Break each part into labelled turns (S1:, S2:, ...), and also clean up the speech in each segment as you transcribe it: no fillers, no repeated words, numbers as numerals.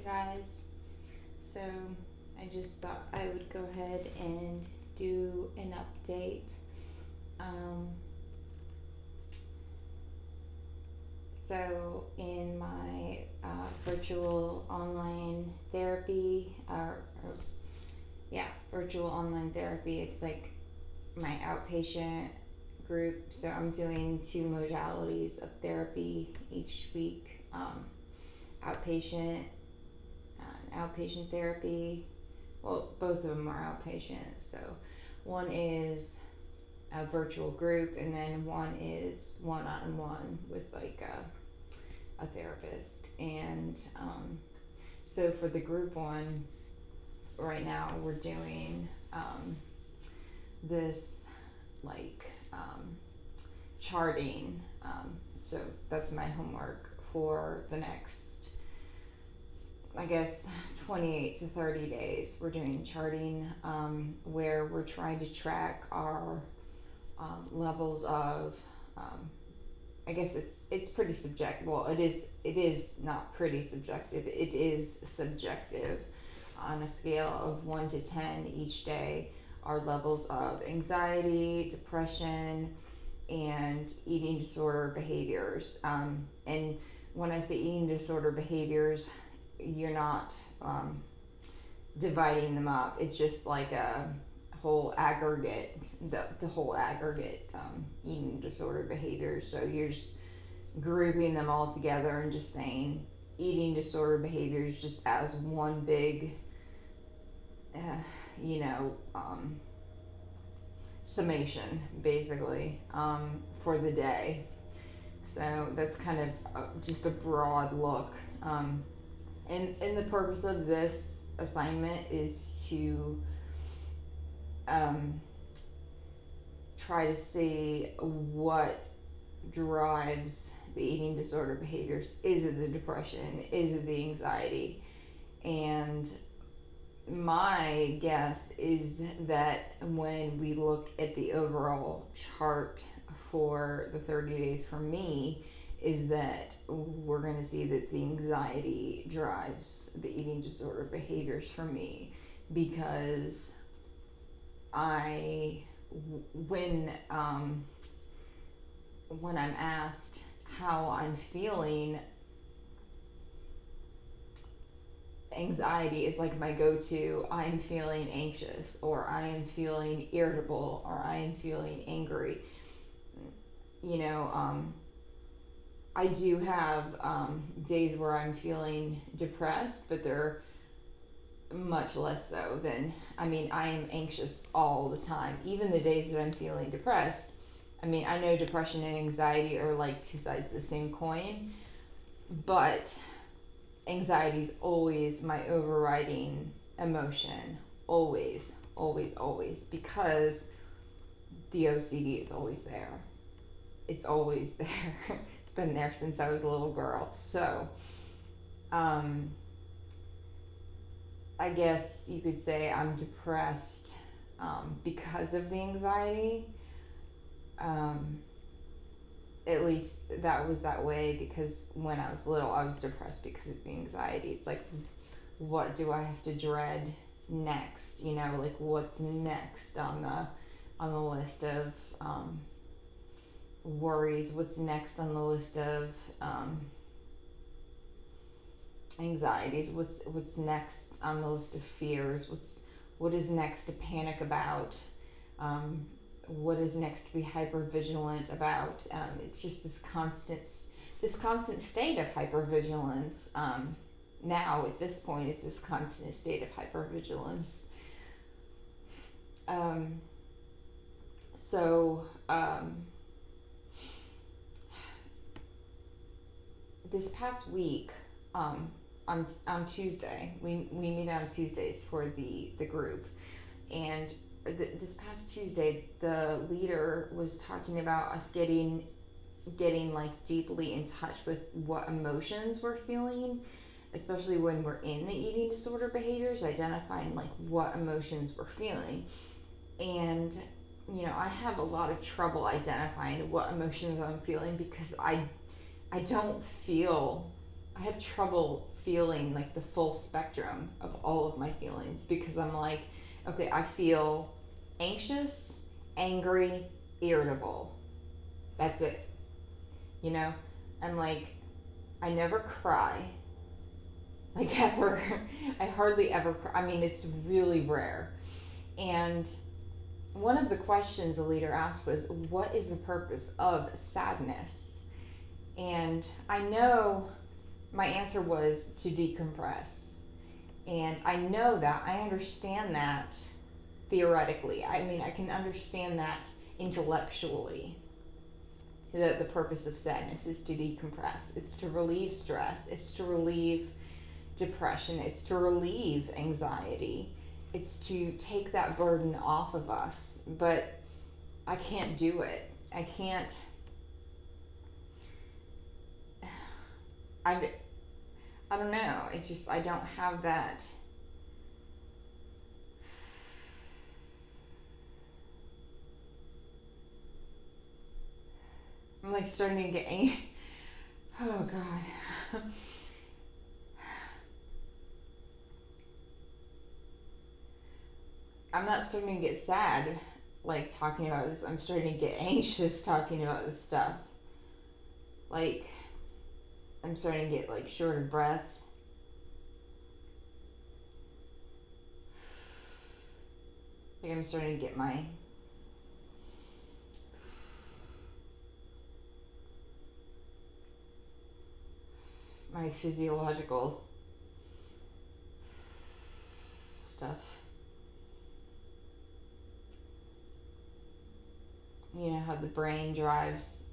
S1: guys. So I just thought I would go ahead and do an update. Um, in my virtual online therapy, virtual online therapy, it's like my outpatient group. So I'm doing two modalities of therapy each week. Outpatient outpatient therapy. Well, both of them are outpatient. So one is a virtual group, and then one is one-on-one with like a therapist. And so for the group one, right now we're doing this like charting. So that's my homework for the next, I guess, 28 to 30 days. We're doing charting where we're trying to track our levels of, I guess it's pretty subjective. Well, it is not pretty subjective. It is subjective on a scale of 1 to 10 each day. Our levels of anxiety, depression, and eating disorder behaviors. And when I say eating disorder behaviors, you're not dividing them up. It's just like a whole aggregate, the whole aggregate eating disorder behaviors. So you're just grouping them all together and just saying eating disorder behaviors just as one big, summation, basically, for the day. So that's kind of just a broad look. And the purpose of this assignment is to try to see what drives the eating disorder behaviors. Is it the depression? Is it the anxiety? And my guess is that when we look at the overall chart for the 30 days for me, is that we're going to see that the anxiety drives the eating disorder behaviors for me, because when I'm asked how I'm feeling, anxiety is like my go-to. I'm feeling anxious, or I am feeling irritable, or I am feeling angry. I do have days where I'm feeling depressed, but they're much less so than, I am anxious all the time. Even the days that I'm feeling depressed, I know depression and anxiety are like two sides of the same coin, but anxiety is always my overriding emotion. Always, always, always, because the OCD is always there. It's always there. It's been there since I was a little girl. So, I guess you could say I'm depressed because of the anxiety. At least that was that way, because when I was little, I was depressed because of the anxiety. It's like, what do I have to dread next? Like, what's next on the list of worries? What's next on the list of anxieties? What's next on the list of fears? What is next to panic about? What is next to be hypervigilant about? It's just this constant state of hypervigilance. Now at this point, it's this constant state of hypervigilance. This past week, on Tuesday, we meet on Tuesdays for the group, and this past Tuesday, the leader was talking about us getting like deeply in touch with what emotions we're feeling, especially when we're in the eating disorder behaviors, identifying like what emotions we're feeling. And I have a lot of trouble identifying what emotions I'm feeling, because I have trouble feeling like the full spectrum of all of my feelings, because I'm like, okay, I feel anxious, angry, irritable. That's it. You know? I'm like, I never cry. Like, ever. I hardly ever cry. I mean, it's really rare. And one of the questions a leader asked was, what is the purpose of sadness? And I know my answer was to decompress. And I know that. I understand that theoretically. I mean, I can understand that intellectually. That the purpose of sadness is to decompress. It's to relieve stress. It's to relieve depression. It's to relieve anxiety. It's to take that burden off of us. But I can't do it. I can't. I don't know. I don't have that. I'm like starting to get angry. Oh God. I'm not starting to get sad like talking about this. I'm starting to get anxious talking about this stuff. Like, I'm starting to get like short of breath. Like, I'm starting to get my physiological stuff. You know how the brain drives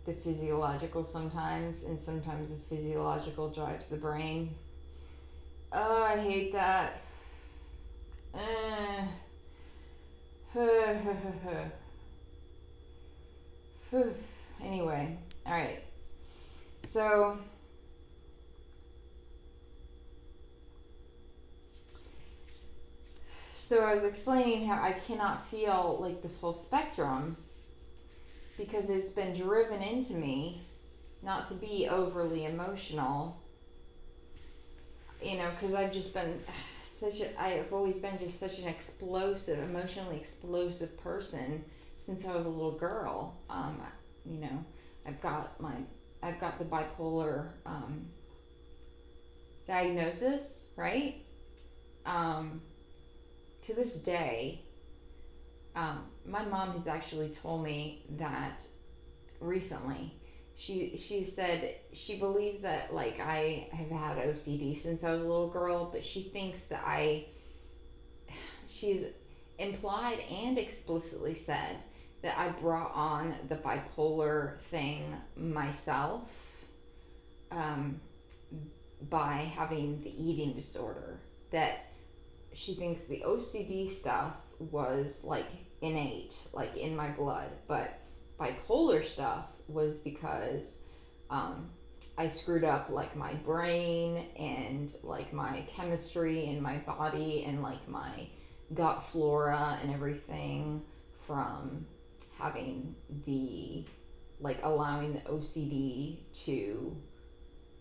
S1: the physiological sometimes, and sometimes the physiological drives the brain. Oh, I hate that. Anyway, all right. So I was explaining how I cannot feel like the full spectrum because it's been driven into me not to be overly emotional. You know, because I've just been I've always been just such an emotionally explosive person since I was a little girl. You know, I've got the bipolar diagnosis, right? To this day, my mom has actually told me that recently. She said she believes that like I have had OCD since I was a little girl, but she thinks that she's implied and explicitly said that I brought on the bipolar thing myself by having the eating disorder. That she thinks the OCD stuff was like innate, like in my blood, but bipolar stuff was because I screwed up like my brain and like my chemistry in my body and like my gut flora and everything from having allowing the OCD to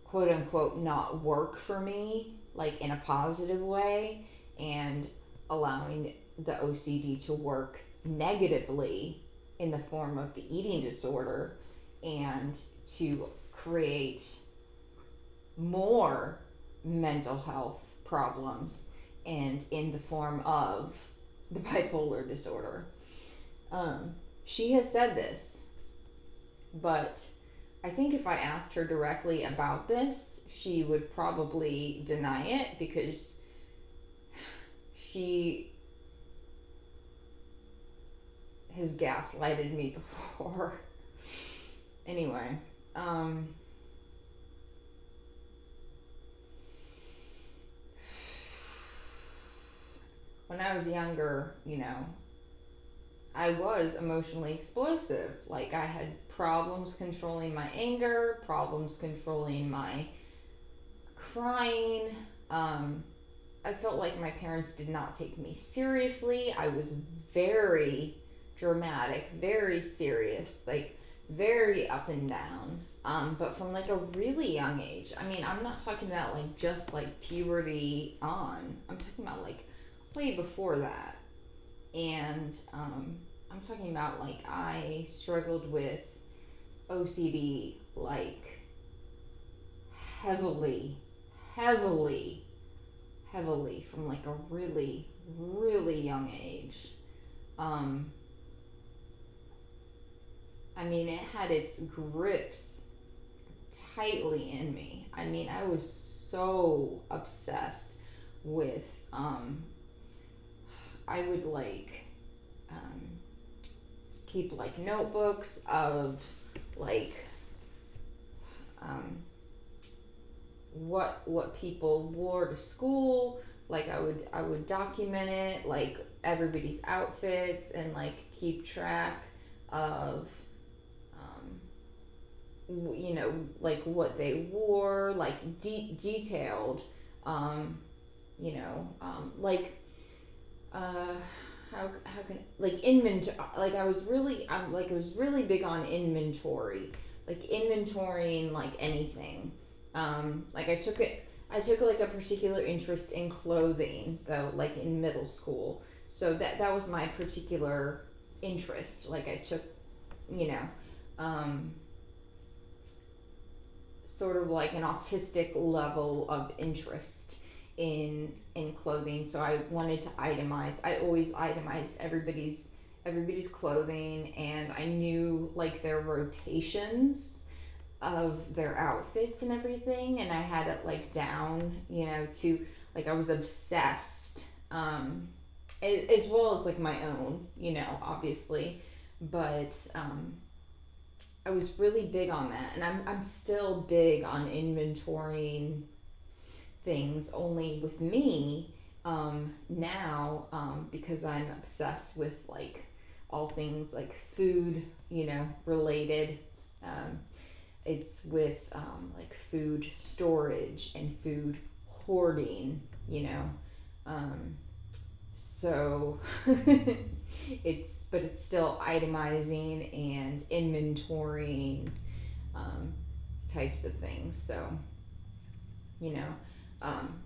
S1: quote unquote not work for me like in a positive way, and allowing the OCD to work negatively in the form of the eating disorder and to create more mental health problems and in the form of the bipolar disorder. She has said this, but I think if I asked her directly about this, she would probably deny it because she has gaslighted me before. Anyway, when I was younger, you know, I was emotionally explosive. Like, I had problems controlling my anger, problems controlling my crying. I felt like my parents did not take me seriously. I was very dramatic, very serious. Like, very up and down. But from like a really young age. I mean, I'm not talking about like just like puberty on. I'm talking about like way before that. And I'm talking about like I struggled with OCD like heavily, heavily, heavily from like a really, really young age. Um, I mean, it had its grips tightly in me. I mean, I was so obsessed with, I would like um, keep like notebooks of like um, what people wore to school. Like I would document it, like everybody's outfits, and like keep track of like what they wore, like detailed, um, like uh, how can like inventory. Like I was really big on inventory, like inventorying like anything. Like I took like a particular interest in clothing though, like in middle school. So that was my particular interest. Like I took, you know, um, sort of like an autistic level of interest in clothing. So I wanted to itemize. I always itemized everybody's clothing, and I knew like their rotations of their outfits and everything, and I had it like down, to like I was obsessed, as well as like my own, obviously, but I was really big on that, and I'm still big on inventorying things. Only with me, now, because I'm obsessed with like all things like food, related. Um, it's with like food storage and food hoarding, Um, so it's still itemizing and inventorying, um, types of things. So, you know, um,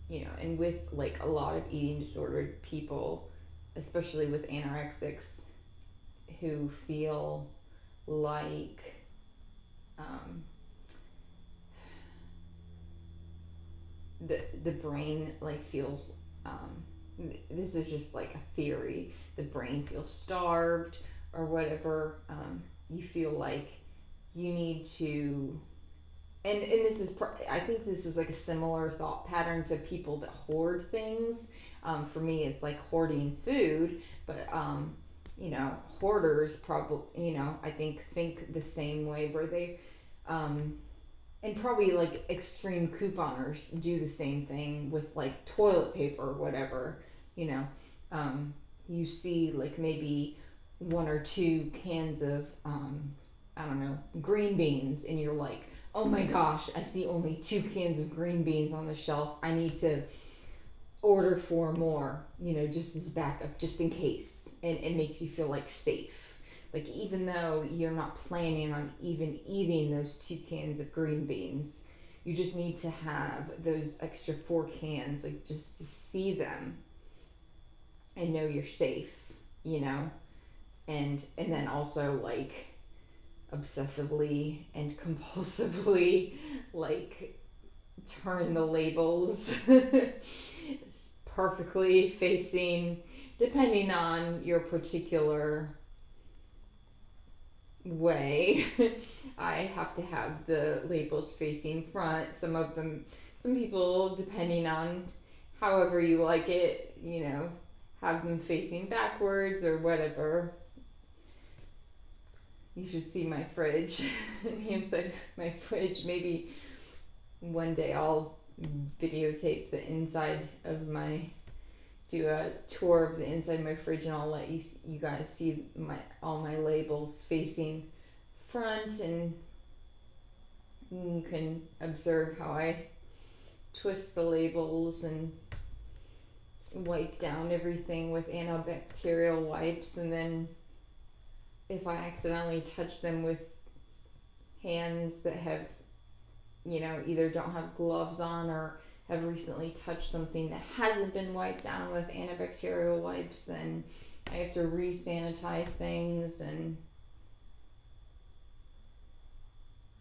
S1: and with like a lot of eating disordered people, especially with anorexics who feel like, um, the brain like feels, this is just like a theory, the brain feels starved or whatever. You feel like you need to, and this is I think this is like a similar thought pattern to people that hoard things. For me it's like hoarding food, but hoarders probably, I think the same way, where they, and probably like extreme couponers do the same thing with like toilet paper or whatever. you know you see like maybe one or two cans of, I don't know, green beans, and you're like, oh my gosh, I see only 2 cans of green beans on the shelf, I need to order 4 more, just as backup, just in case. And it makes you feel like safe, like even though you're not planning on even eating those 2 cans of green beans, you just need to have those extra 4 cans, like just to see them and know you're safe, and then also like obsessively and compulsively like turn the labels perfectly facing, depending on your particular way. I have to have the labels facing front. Some people, depending on however you like it, have them facing backwards or whatever. You should see my fridge. The inside of my fridge. Maybe one day I'll videotape the inside of do a tour of the inside of my fridge, and I'll let you guys see all my labels facing front, and you can observe how I twist the labels and wipe down everything with antibacterial wipes, and then if I accidentally touch them with hands that have, either don't have gloves on or have recently touched something that hasn't been wiped down with antibacterial wipes, then I have to re-sanitize things, and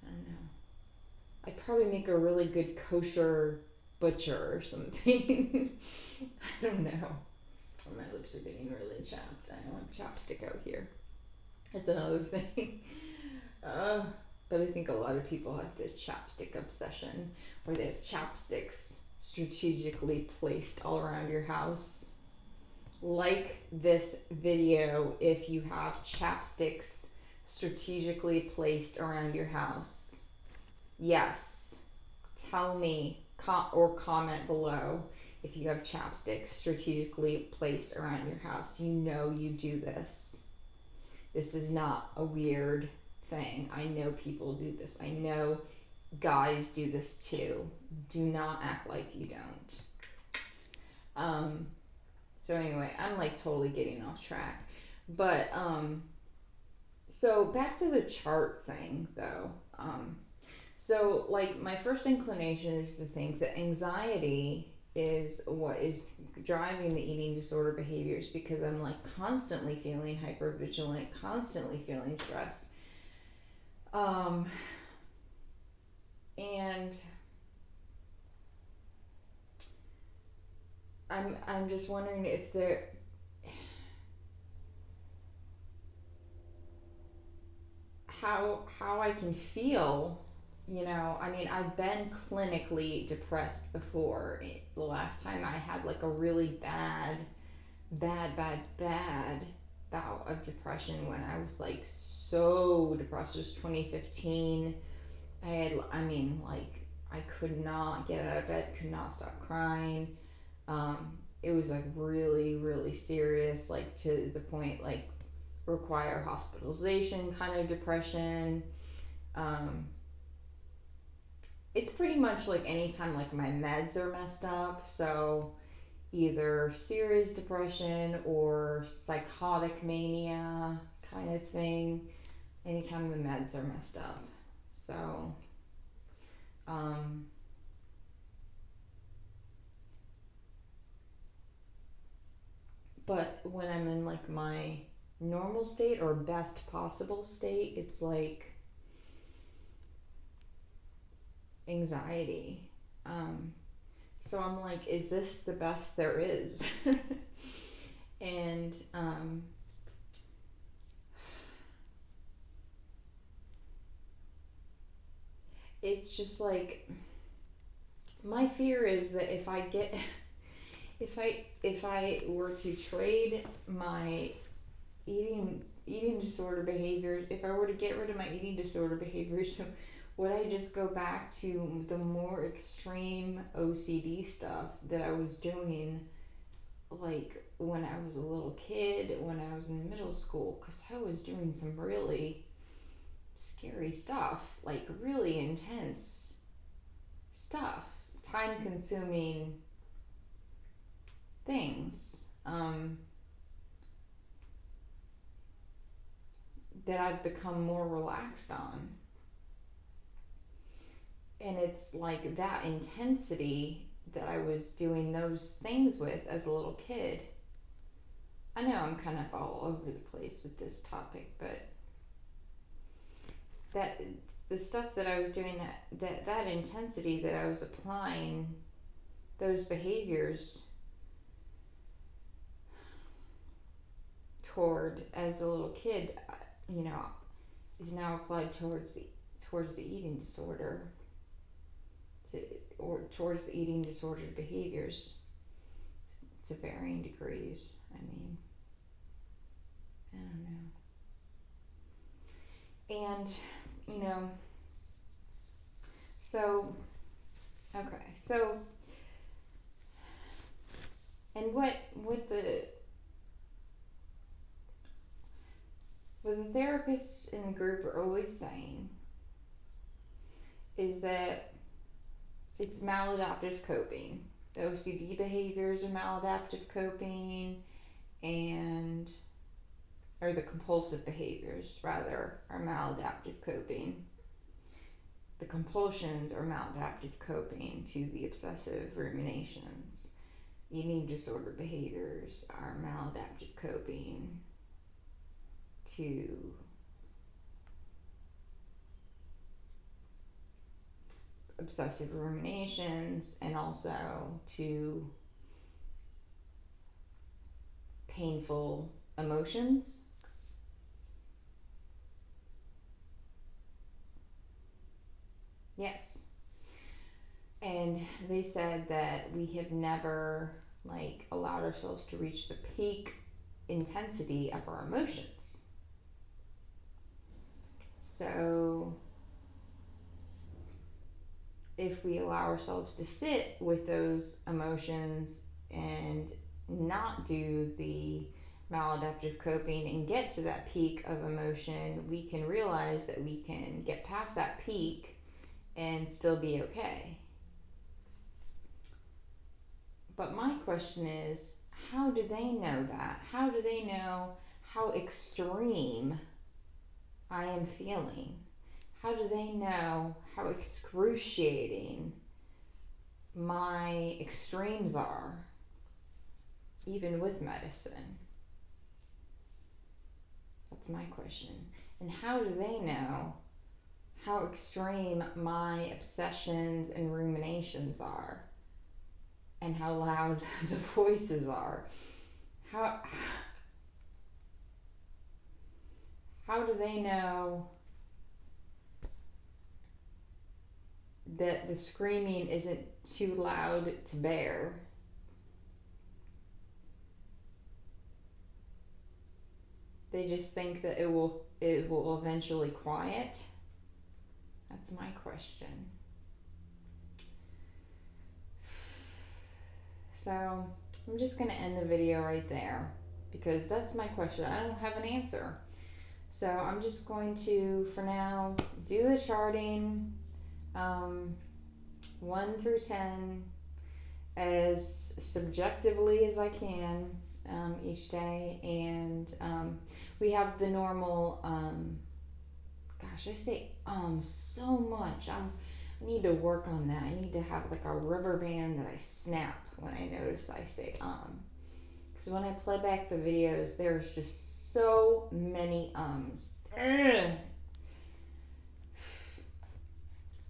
S1: I don't know. I'd probably make a really good kosher butcher or something. I don't know. Oh, my lips are getting really chapped. I don't have chapstick out here. That's another thing. But I think a lot of people have this chapstick obsession, where they have chapsticks strategically placed all around your house. Like this video if you have chapsticks strategically placed around your house. Yes. Tell me or comment below if you have chapsticks strategically placed around your house. You do this. This is not a weird thing. I know people do this. I know guys do this too. Do not act like you don't. So anyway, I'm like totally getting off track. But so back to the chart thing though. So like my first inclination is to think that anxiety is what is driving the eating disorder behaviors, because I'm like constantly feeling hypervigilant, constantly feeling stressed. And I'm just wondering if how I can feel, I mean, I've been clinically depressed before. The last time I had like a really bad bout of depression when I was like so depressed. It was 2015. I could not get out of bed, could not stop crying. It was like really, really serious, like to the point like require hospitalization kind of depression. It's pretty much like anytime like my meds are messed up, so either serious depression or psychotic mania kind of thing, anytime the meds are messed up. So but when I'm in like my normal state or best possible state, it's like anxiety. So I'm like, is this the best there is? And it's just like, my fear is that if I were to trade my eating disorder behaviors, if I were to get rid of my eating disorder behaviors, would I just go back to the more extreme OCD stuff that I was doing, like when I was a little kid, when I was in middle school? Because I was doing some really scary stuff, like really intense stuff, time-consuming things that I've become more relaxed on. And it's like that intensity that I was doing those things with as a little kid. I know I'm kind of all over the place with this topic, but that the stuff that I was doing, that intensity that I was applying those behaviors toward as a little kid, is now applied towards the eating disorder, or towards the eating disorder behaviors to varying degrees. I mean, I don't know. And so and what the therapists in the group are always saying is that it's maladaptive coping. The OCD behaviors are maladaptive coping, and or the compulsive behaviors rather, are maladaptive coping. The compulsions are maladaptive coping to the obsessive ruminations. Eating disorder behaviors are maladaptive coping to obsessive ruminations, and also to painful emotions. Yes. And they said that we have never allowed ourselves to reach the peak intensity of our emotions. So if we allow ourselves to sit with those emotions and not do the maladaptive coping and get to that peak of emotion, we can realize that we can get past that peak and still be okay. But my question is, how do they know that? How do they know how extreme I am feeling? How do they know how excruciating my extremes are, even with medicine? That's my question. And how do they know how extreme my obsessions and ruminations are, and how loud the voices are? How do they know that the screaming isn't too loud to bear? They just think that it will eventually quiet? That's my question. So I'm just going to end the video right there, because that's my question. I don't have an answer. So I'm just going to, for now, do the charting 1 through 10 as subjectively as I can each day. And we have the normal, I say so much. I need to work on that. I need to have a rubber band that I snap when I notice I say because when I play back the videos, there's just so many ums. Ugh.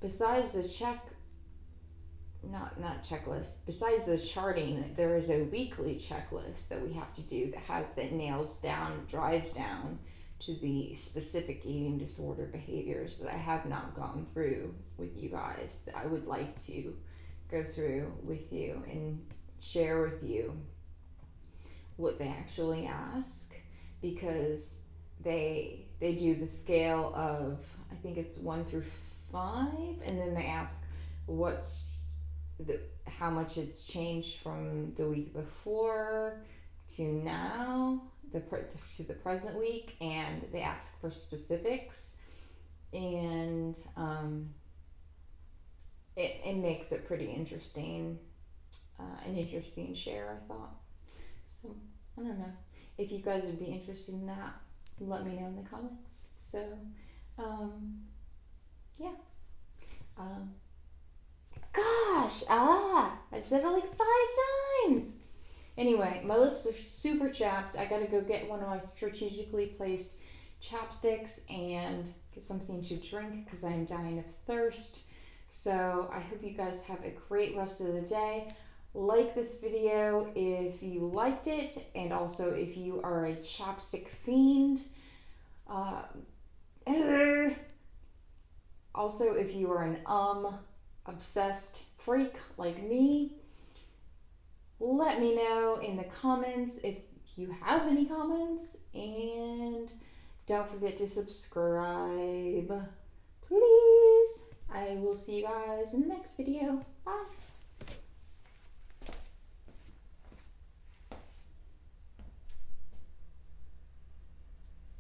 S1: Besides the not checklist, besides the charting, there is a weekly checklist that we have to do that drives down to the specific eating disorder behaviors that I have not gone through with you guys, that I would like to go through with you and share with you what they actually ask, because they do the scale of, I think it's 1 through 5, and then they ask how much it's changed from the week before to now, to the present week, and they ask for specifics, and it makes it pretty interesting, an interesting share, I thought. So I don't know if you guys would be interested in that. Let me know in the comments. So yeah. I've said it 5 times. Anyway, my lips are super chapped. I gotta go get one of my strategically placed chapsticks and get something to drink because I'm dying of thirst. So I hope you guys have a great rest of the day. Like this video if you liked it, and also if you are a chapstick fiend. Also, if you are an obsessed freak like me, let me know in the comments if you have any comments, and don't forget to subscribe, please. I will see you guys in the next video. Bye.